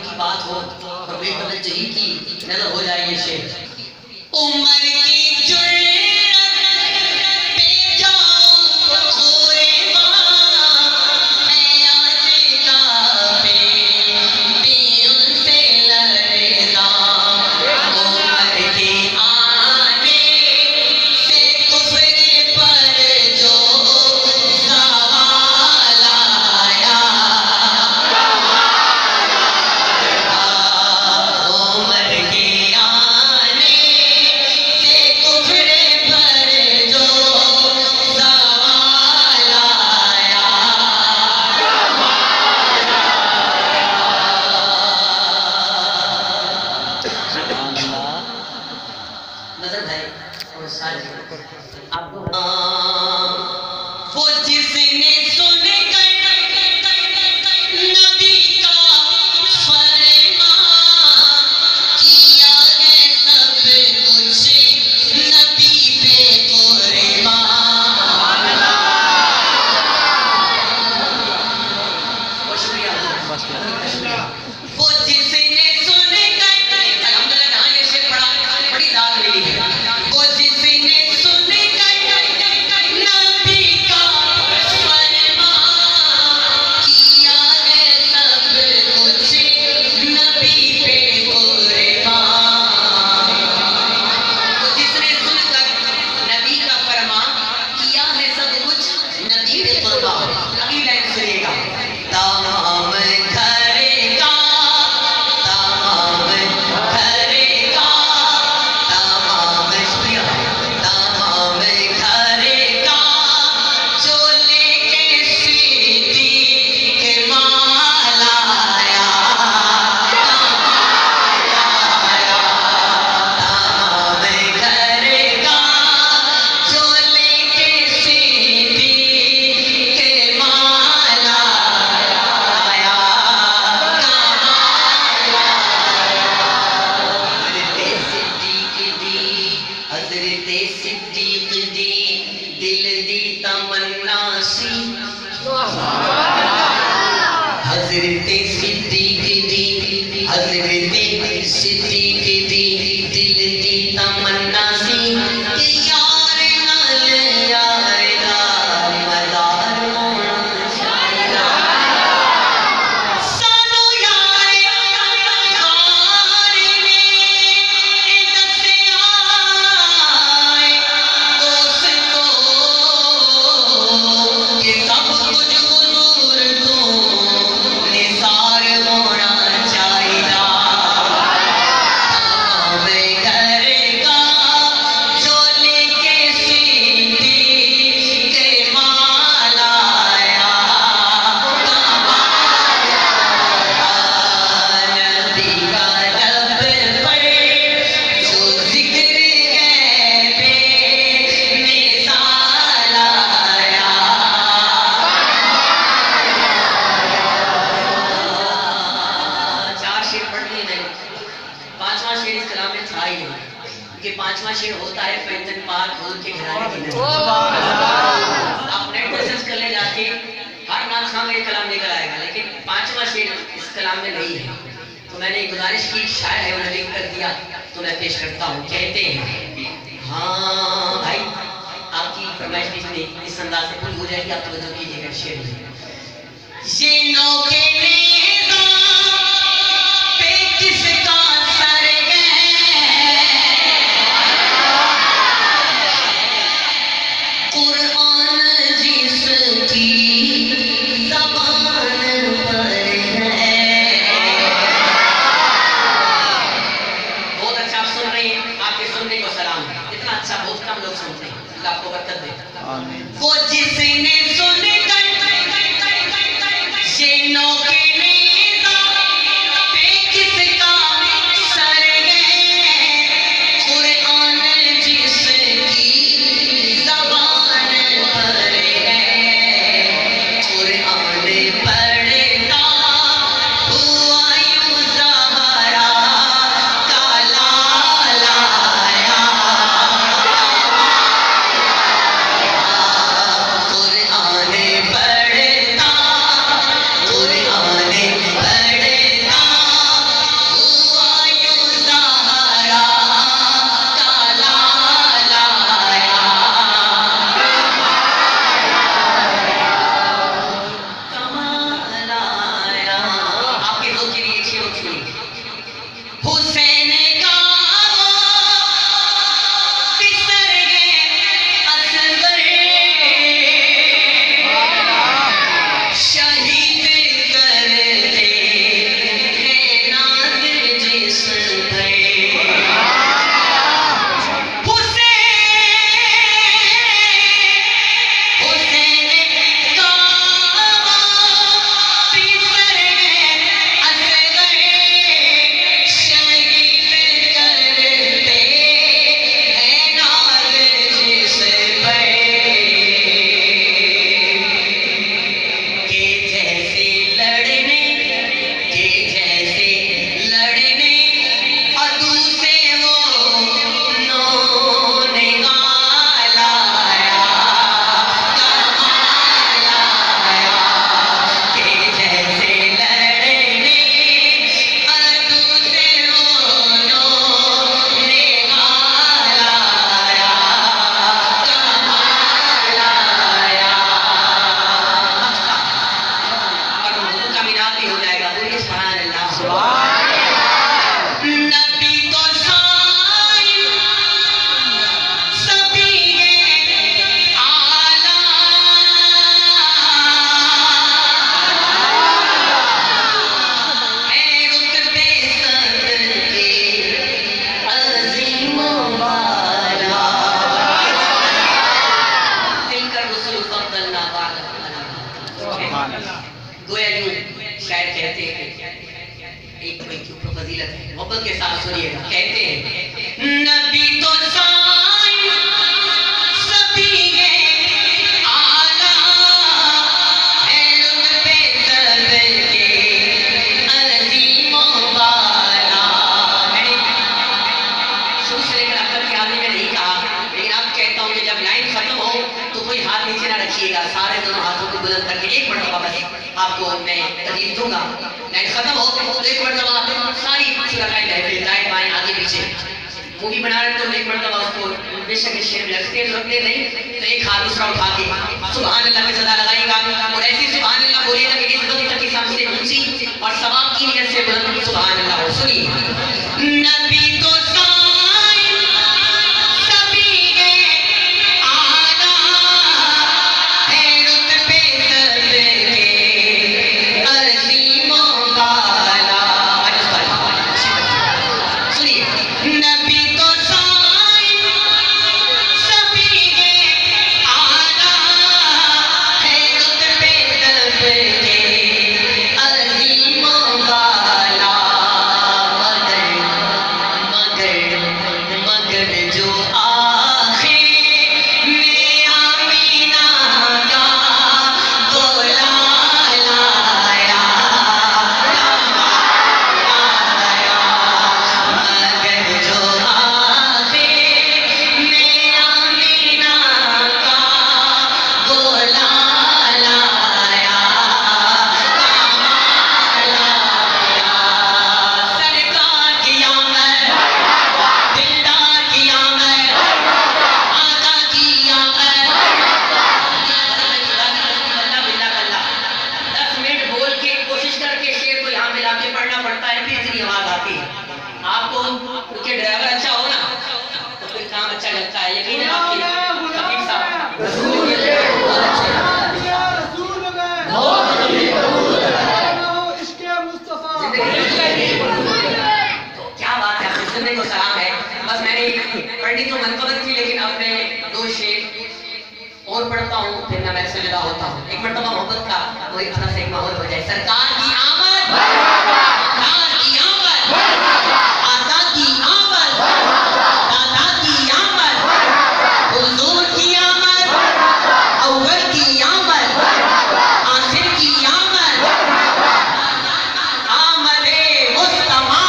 की बात हो तो बेतवज्जही की नजर हो जाए ये शेर। उमर की जुर्रत पे जाऊं खुरेबा, मैं आज काबे भी उनसे लरज़ा। उमर के आने से कुफ्र पर जो सवाल आया, उमर के आने से कुफ्र पर जो सवाल आया। नजर है और साथ आपको वो जिसने सुन कर नबी का फरमान किया है सब कुछ नबी पे कुर्बान। बहुत शुक्रिया। वो जिसने सुन कर अल्हम्दुलिल्लाह ये शेर पढ़ा, बड़ी दाद मिली है। वो जिसने सुन कर नबी का फरमान किया है सब कुछ नबी पे कुर्बान। वो जिसने सुनकर नबी का फरमान किया है सब कुछ नबी पे कुर्बान। अगली लाइन सुनिएगा। तमाम करेगा, तमाम करेगा, तमाम शुक्रिया, तमाम करेगा जो लेके सिद्दीक़ माल आया। तमाम करेगा जो लेके सिद्दीक़ माल आया। हज़रत सिद्दीक़ दी दिल दी तमन्ना सी, हज़रत सिद्दीक़ दी, हज़रत सिद्दीक़ दी दिल दी तमन्ना सी कि यार नाल यार दा मज़ार होना चाहिदा। सानू यार ख़ार ने दस्सिया दोस्तों कि सब कुछ हुज़ूर तो निसार होना चाहिदा। तमाम करेगा जो लेके सिद्दीक़ माल आया। नबी का लब पर जो ज़िक्र गैबे मिसाल आया। चार शेर पढ़ लिए मैंने, पांचवा शेर इस कलाम में था ही नहीं। ये पांचवा शेर होता है पैंतन पाक हूर के घराने की नज़र। आप नेट पर सर्च कर ले जाके, हर नाथ खां में ये कलाम निकल आएगा, लेकिन पांचवा शेर इस कलाम में नहीं है। तो मैंने गुजारिश की, शायर है उन्होंने लिख कर दिया तो मैं पेश करता हूँ। कहते हैं, हाँ भाई आपकी फरमाइश में इस अंदाज से पूरी हो जाएगी, आप तवज्जो कीजिएगा शेर में। ये नौके नेज़ा पे किसका सर है, कुरान जिसकी ज़बान पर है। बहुत अच्छा आप सुन रहे हैं, आपके सुनने को सलाम। इतना अच्छा बहुत कम लोग सुनते हैं, अल्लाह आपको बरकत दे। वो जिसने सुन कर ये नौके नेज़ा पे किसका सर है, कुरान जिसकी ज़बान पर है। कुरान पढ़ता हुआ यूं ज़हरा का लाल आया। कुरान पढ़ता मोहब्बत के साथ सुनिएगा। कहते हैं नबी तो सारे दोनों हाथों को बुलंद करके एक मरतबा बस आपको मैं तकलीफ दूंगा। लाइन खत्म हो तो एक मरतबा सारी सुरखाएं महफिल दाएं बाएं आगे पीछे मूवी बना रहे तो एक मरतबा उसको बेशक शेर लगते तो रखते नहीं तो एक हाथ दूसरा उठा के सुभान अल्लाह की सदा लगाएगा और ऐसी सुभान अल्लाह बोलेगा कि इस दुनिया की सबसे ऊंची और सवाब की नियत से बुलंद सुभान अल्लाह। और सुनिए नबी तो पढ़नी तो मनकबत थी लेकिन अब मैं 2 शेर और पढ़ता हूँ फिर मैं मैच से विदा होता हूँ। एक मरतबा मोहब्बत का वही थोड़ा सा एक माहौल हो जाए। सरकार की आमद, सरकार की आमद, आका की आमद, दादा की आमद, हुजूर की आमद, अव्वल की आमद, आखिर की आमद, आमदे मुस्तफा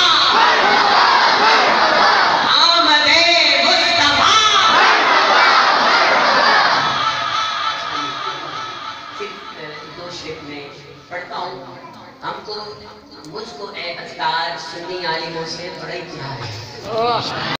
पढ़ता हूँ। हमको मुझको ए अख्तार सुन्नी आलिमों से बड़ा ही प्यार है।